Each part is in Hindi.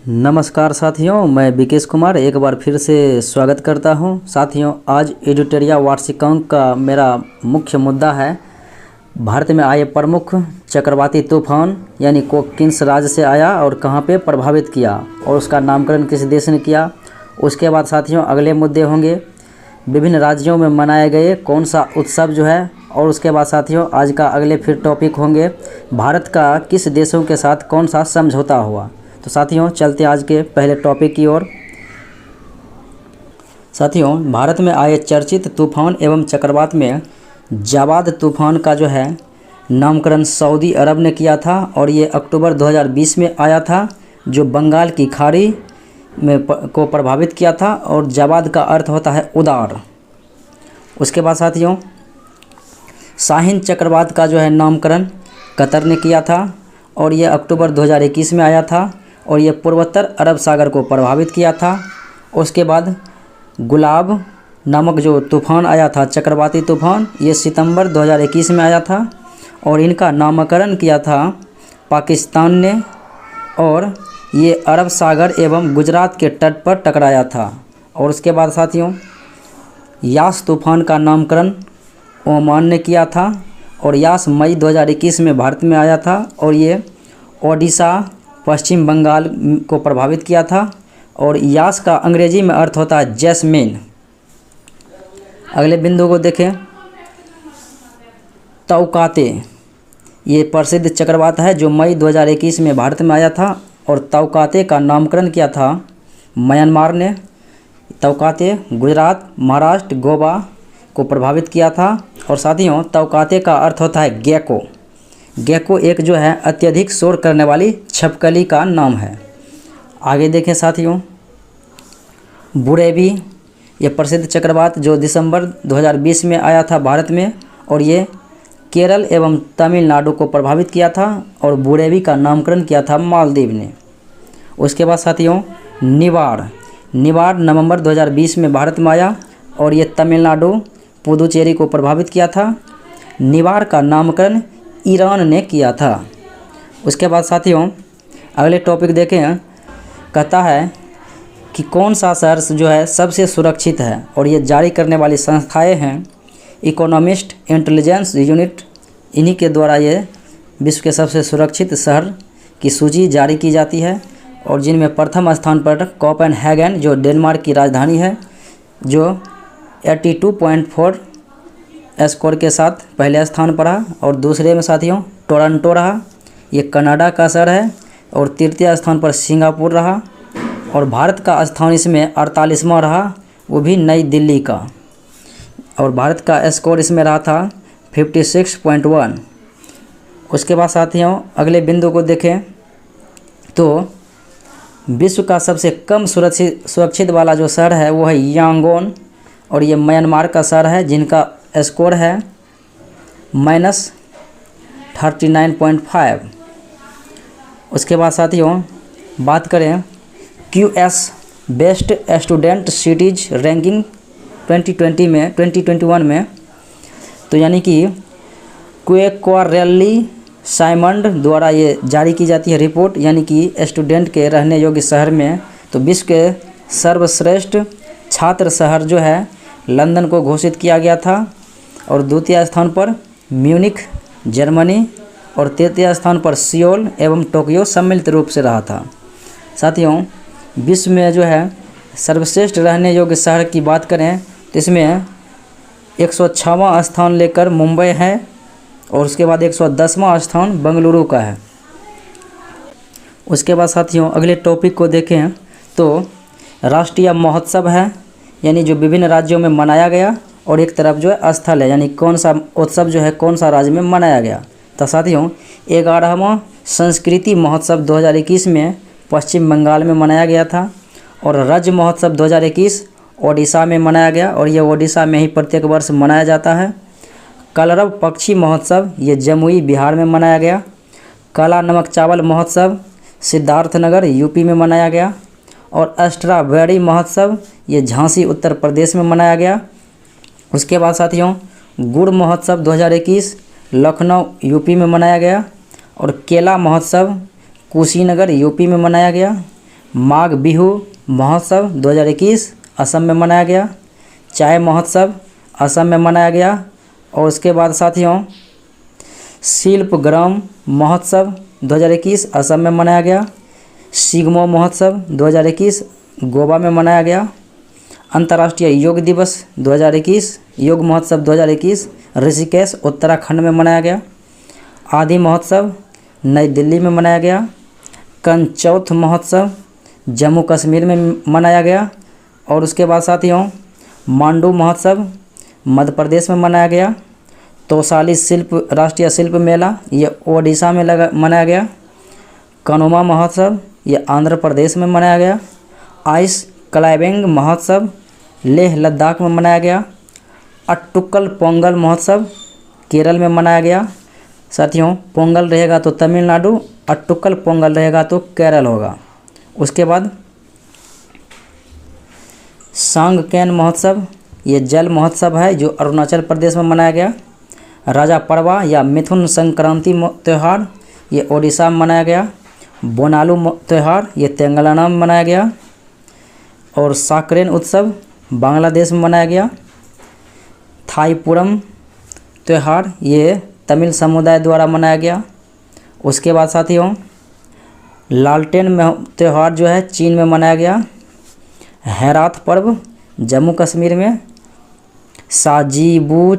नमस्कार साथियों, मैं विकेश कुमार एक बार फिर से स्वागत करता हूं। साथियों, आज एडिटोरिया वार्षिकांक का मेरा मुख्य मुद्दा है भारत में आए प्रमुख चक्रवाती तूफान यानी को किस राज्य से आया और कहां पे प्रभावित किया और उसका नामकरण किस देश ने किया। उसके बाद साथियों अगले मुद्दे होंगे विभिन्न राज्यों में मनाए गए कौन सा उत्सव जो है, और उसके बाद साथियों आज का अगले फिर टॉपिक होंगे भारत का किस देशों के साथ कौन सा समझौता हुआ। तो साथियों चलते आज के पहले टॉपिक की ओर। साथियों, भारत में आए चर्चित तूफान एवं चक्रवात में जावाद तूफान का जो है नामकरण सऊदी अरब ने किया था और ये अक्टूबर 2020 में आया था, जो बंगाल की खाड़ी में को प्रभावित किया था और जावाद का अर्थ होता है उदार। उसके बाद साथियों शाहीन चक्रवात का जो है नामकरण कतर ने किया था और ये अक्टूबर 2021 में आया था और ये पूर्वोत्तर अरब सागर को प्रभावित किया था। उसके बाद गुलाब नामक जो तूफ़ान आया था चक्रवाती तूफ़ान, ये सितंबर 2021 में आया था और इनका नामकरण किया था पाकिस्तान ने और ये अरब सागर एवं गुजरात के तट पर टकराया था। और उसके बाद साथियों यास तूफ़ान का नामकरण ओमान ने किया था और यास मई 2021 में भारत में आया था और ये ओडिशा पश्चिम बंगाल को प्रभावित किया था और यास का अंग्रेजी में अर्थ होता है जैस्मिन। अगले बिंदु को देखें, तौकाते ये प्रसिद्ध चक्रवात है जो मई 2021 में भारत में आया था और तौकाते का नामकरण किया था म्यांमार ने। तौकाते गुजरात, महाराष्ट्र, गोवा को प्रभावित किया था। और साथियों तौकाते का अर्थ होता है गेको। गेको एक जो है अत्यधिक शोर करने वाली छिपकली का नाम है। आगे देखें साथियों, बुरेवी ये प्रसिद्ध चक्रवात जो दिसंबर 2020 में आया था भारत में और ये केरल एवं तमिलनाडु को प्रभावित किया था और बुरेवी का नामकरण किया था मालदीव ने। उसके बाद साथियों निवार नवंबर 2020 में भारत में आया और ये तमिलनाडु पुदुचेरी को प्रभावित किया था। निवार का नामकरण ईरान ने किया था। उसके बाद साथियों अगले टॉपिक देखें, कहता है कि कौन सा शहर जो है सबसे सुरक्षित है और ये जारी करने वाली संस्थाएं हैं इकोनॉमिस्ट इंटेलिजेंस यूनिट, इन्हीं के द्वारा ये विश्व के सबसे सुरक्षित शहर की सूची जारी की जाती है और जिनमें प्रथम स्थान पर कोपेनहेगन जो डेनमार्क की राजधानी है जो 82.4 स्कोर के साथ पहले स्थान पर रहा और दूसरे में साथियों टोरंटो रहा, ये कनाडा का शहर है और तृतीय स्थान पर सिंगापुर रहा और भारत का स्थान इसमें 48वां रहा, वो भी नई दिल्ली का, और भारत का स्कोर इसमें रहा था 56.1। उसके बाद साथियों अगले बिंदु को देखें तो विश्व का सबसे कम सुरक्षित वाला जो शहर है वो है यांगोन और ये म्यांमार का शहर है जिनका स्कोर है -39.5। उसके बाद साथियों बात करें QS best student cities ranking 2021 में, तो यानी कि क्वेक्वारेली साइमंड द्वारा ये जारी की जाती है रिपोर्ट, यानी कि स्टूडेंट के रहने योग्य शहर में तो विश्व के सर्वश्रेष्ठ छात्र शहर जो है लंदन को घोषित किया गया था और द्वितीय स्थान पर म्यूनिख जर्मनी और तृतीय स्थान पर सियोल एवं टोक्यो सम्मिलित रूप से रहा था। साथियों विश्व में जो है सर्वश्रेष्ठ रहने योग्य शहर की बात करें तो इसमें 106वां स्थान लेकर मुंबई है और उसके बाद 110वां स्थान बेंगलुरु का है। उसके बाद साथियों अगले टॉपिक को देखें तो राष्ट्रीय महोत्सव है, यानी जो विभिन्न राज्यों में मनाया गया, और एक तरफ जो है स्थल है, यानी कौन सा उत्सव जो है कौन सा राज्य में मनाया गया। तो साथियों 11वां संस्कृति महोत्सव 2021 में पश्चिम बंगाल में मनाया गया था और राज्य महोत्सव 2021 ओडिशा में मनाया गया और ये ओडिशा में ही प्रत्येक वर्ष मनाया जाता है। कलरव पक्षी महोत्सव ये जमुई बिहार में मनाया गया। काला नमक चावल महोत्सव सिद्धार्थनगर यूपी में मनाया गया और स्ट्रॉबेरी महोत्सव ये झांसी उत्तर प्रदेश में मनाया गया। उसके बाद साथियों गुड़ महोत्सव 2021 लखनऊ यूपी में मनाया गया और केला महोत्सव कुशीनगर यूपी में मनाया गया। माघ बिहू महोत्सव 2021 असम में मनाया गया। चाय महोत्सव असम में मनाया गया। और उसके बाद साथियों शिल्पग्राम महोत्सव 2021 असम में मनाया गया। शिग्मो महोत्सव 2021 गोवा में मनाया गया। अंतर्राष्ट्रीय योग दिवस 2021 योग महोत्सव 2021 ऋषिकेश उत्तराखंड में मनाया गया। आदि महोत्सव नई दिल्ली में मनाया गया। कंचौथ महोत्सव जम्मू कश्मीर में मनाया गया। और उसके बाद साथियों मांडू महोत्सव मध्य प्रदेश में मनाया गया। तोसाली राष्ट्रीय शिल्प मेला ये ओडिशा में मनाया गया। कनुमा महोत्सव ये आंध्र प्रदेश में मनाया गया। आइस क्लाइंबिंग महोत्सव लेह लद्दाख में मनाया गया। अट्टुक्कल पोंगल महोत्सव केरल में मनाया गया। साथियों पोंगल रहेगा तो तमिलनाडु, अट्टुक्कल पोंगल रहेगा तो केरल होगा। उसके बाद सांगकेन महोत्सव ये जल महोत्सव है जो अरुणाचल प्रदेश में मनाया गया। राजा परवा या मिथुन संक्रांति त्यौहार ये ओडिशा में मनाया गया। बोनालू त्यौहार ये तेलंगाना में मनाया गया। और साकरेन उत्सव बांग्लादेश में मनाया गया। थाईपुरम त्यौहार ये तमिल समुदाय द्वारा मनाया गया। उसके बाद साथियों लालटेन त्यौहार जो है चीन में मनाया गया। हैरात पर्व जम्मू कश्मीर में। साजीबू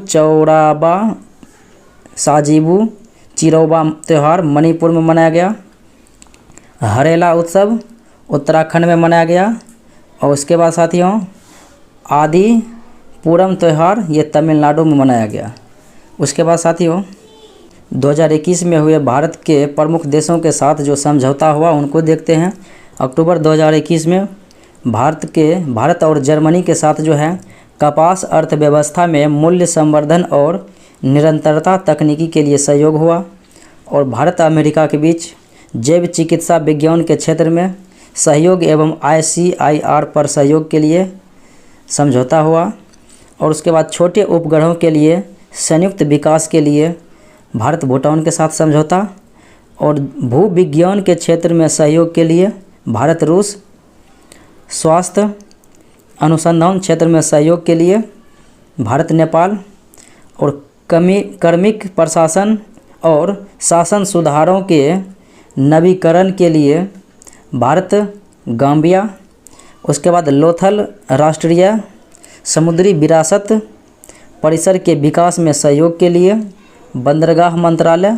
चिरौबा त्यौहार मणिपुर में मनाया गया। हरेला उत्सव उत्तराखंड में मनाया गया। और उसके बाद साथियों आदि पूरम त्यौहार ये तमिलनाडु में मनाया गया। उसके बाद साथियों 2021 में हुए भारत के प्रमुख देशों के साथ जो समझौता हुआ उनको देखते हैं। अक्टूबर 2021 में भारत और जर्मनी के साथ जो है कपास अर्थव्यवस्था में मूल्य संवर्धन और निरंतरता तकनीकी के लिए सहयोग हुआ। और भारत अमेरिका के बीच जैव चिकित्सा विज्ञान के क्षेत्र में सहयोग एवं ICIR पर सहयोग के लिए समझौता हुआ। और उसके बाद छोटे उपग्रहों के लिए संयुक्त विकास के लिए भारत भूटान के साथ समझौता। और भूविज्ञान के क्षेत्र में सहयोग के लिए भारत रूस, स्वास्थ्य अनुसंधान क्षेत्र में सहयोग के लिए भारत नेपाल, और कार्मिक प्रशासन और शासन सुधारों के नवीकरण के लिए भारत गाम्बिया। उसके बाद लोथल राष्ट्रीय समुद्री विरासत परिसर के विकास में सहयोग के लिए बंदरगाह मंत्रालय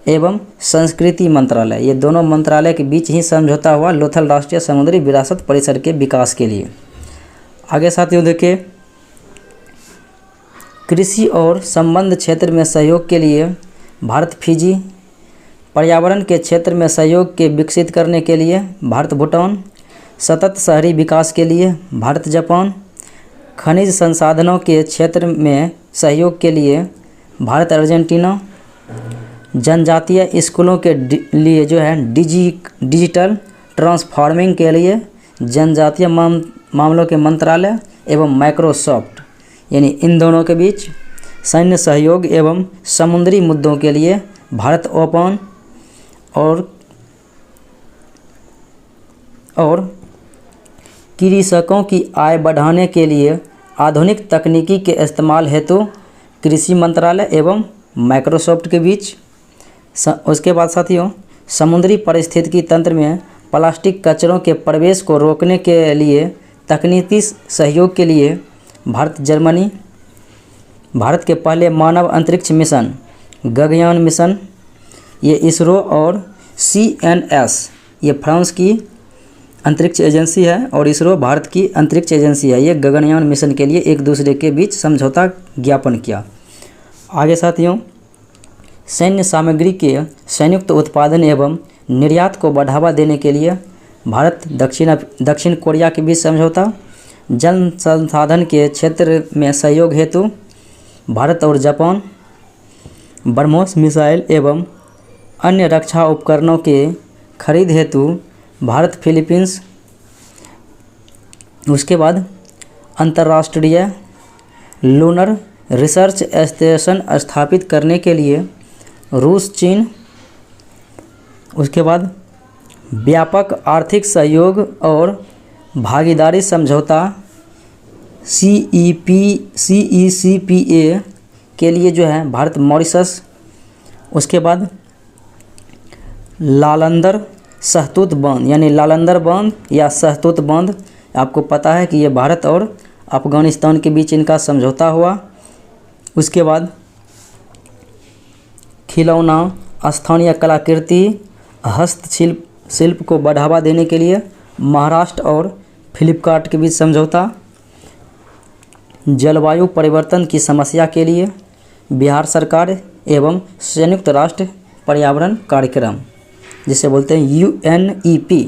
एवं संस्कृति मंत्रालय, ये दोनों मंत्रालय के बीच ही समझौता हुआ लोथल राष्ट्रीय समुद्री विरासत परिसर के विकास के लिए। आगे साथियों देखिए कृषि और संबंध क्षेत्र में सहयोग के लिए भारत फिजी, पर्यावरण के क्षेत्र में सहयोग के विकसित करने के लिए भारत भूटान, सतत शहरी विकास के लिए भारत जापान, खनिज संसाधनों के क्षेत्र में सहयोग के लिए भारत अर्जेंटीना, जनजातीय स्कूलों के लिए जो है डिजिटल ट्रांसफॉर्मिंग के लिए जनजातीय मामलों के मंत्रालय एवं माइक्रोसॉफ्ट, यानी इन दोनों के बीच सैन्य सहयोग एवं समुद्री मुद्दों के लिए भारत ओपन, और कृषकों की आय बढ़ाने के लिए आधुनिक तकनीकी के इस्तेमाल हेतु कृषि मंत्रालय एवं माइक्रोसॉफ्ट के बीच। उसके बाद साथियों समुद्री पारिस्थितिकी तंत्र में प्लास्टिक कचरों के प्रवेश को रोकने के लिए तकनीकी सहयोग के लिए भारत जर्मनी, भारत के पहले मानव अंतरिक्ष मिशन गगनयान मिशन, ये इसरो, और CNS ये फ्रांस की अंतरिक्ष एजेंसी है और इसरो भारत की अंतरिक्ष एजेंसी है। ये गगनयान मिशन के लिए एक दूसरे के बीच समझौता ज्ञापन किया। आगे साथियों सैन्य सामग्री के संयुक्त उत्पादन एवं निर्यात को बढ़ावा देने के लिए भारत दक्षिण कोरिया के बीच समझौता। जल संसाधन के क्षेत्र में सहयोग हेतु भारत और जापान, ब्रह्मोस मिसाइल एवं अन्य रक्षा उपकरणों के खरीद हेतु भारत फिलीपींस। उसके बाद अंतर्राष्ट्रीय लूनर रिसर्च स्टेशन स्थापित करने के लिए रूस, चीन। उसके बाद व्यापक आर्थिक सहयोग और भागीदारी समझौता CECPA के लिए जो है भारत मॉरिशस, उसके बाद लालंदर सहतूत बांध यानी लालंदर बांध या सहतूत बांध, आपको पता है कि ये भारत और अफ़गानिस्तान के बीच इनका समझौता हुआ। उसके बाद खिलौना, स्थानीय कलाकृति, हस्तशिल्प को बढ़ावा देने के लिए महाराष्ट्र और फ्लिपकार्ट के बीच समझौता। जलवायु परिवर्तन की समस्या के लिए बिहार सरकार एवं संयुक्त राष्ट्र पर्यावरण कार्यक्रम, जिसे बोलते हैं UNEP।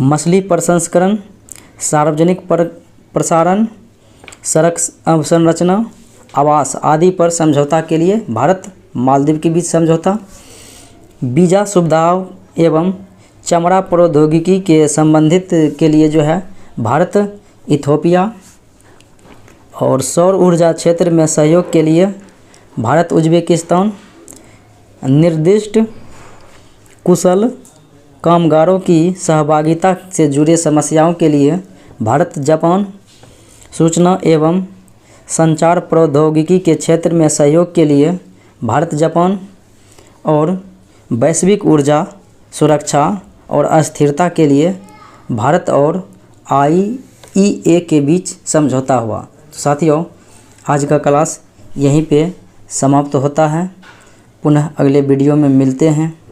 मछली प्रसंस्करण, सार्वजनिक प्रसारण, सड़क अवसंरचना, आवास आदि पर समझौता के लिए भारत मालदीव के बीच समझौता। वीज़ा सुविधाओं एवं चमड़ा प्रौद्योगिकी के संबंधित के लिए जो है भारत इथियोपिया। और सौर ऊर्जा क्षेत्र में सहयोग के लिए भारत उज्बेकिस्तान। निर्दिष्ट कुशल कामगारों की सहभागिता से जुड़े समस्याओं के लिए भारत जापान। सूचना एवं संचार प्रौद्योगिकी के क्षेत्र में सहयोग के लिए भारत जापान। और वैश्विक ऊर्जा सुरक्षा और अस्थिरता के लिए भारत और IEA के बीच समझौता हुआ। तो साथियों, आज का क्लास यहीं पे समाप्त होता है। पुनः अगले वीडियो में मिलते हैं।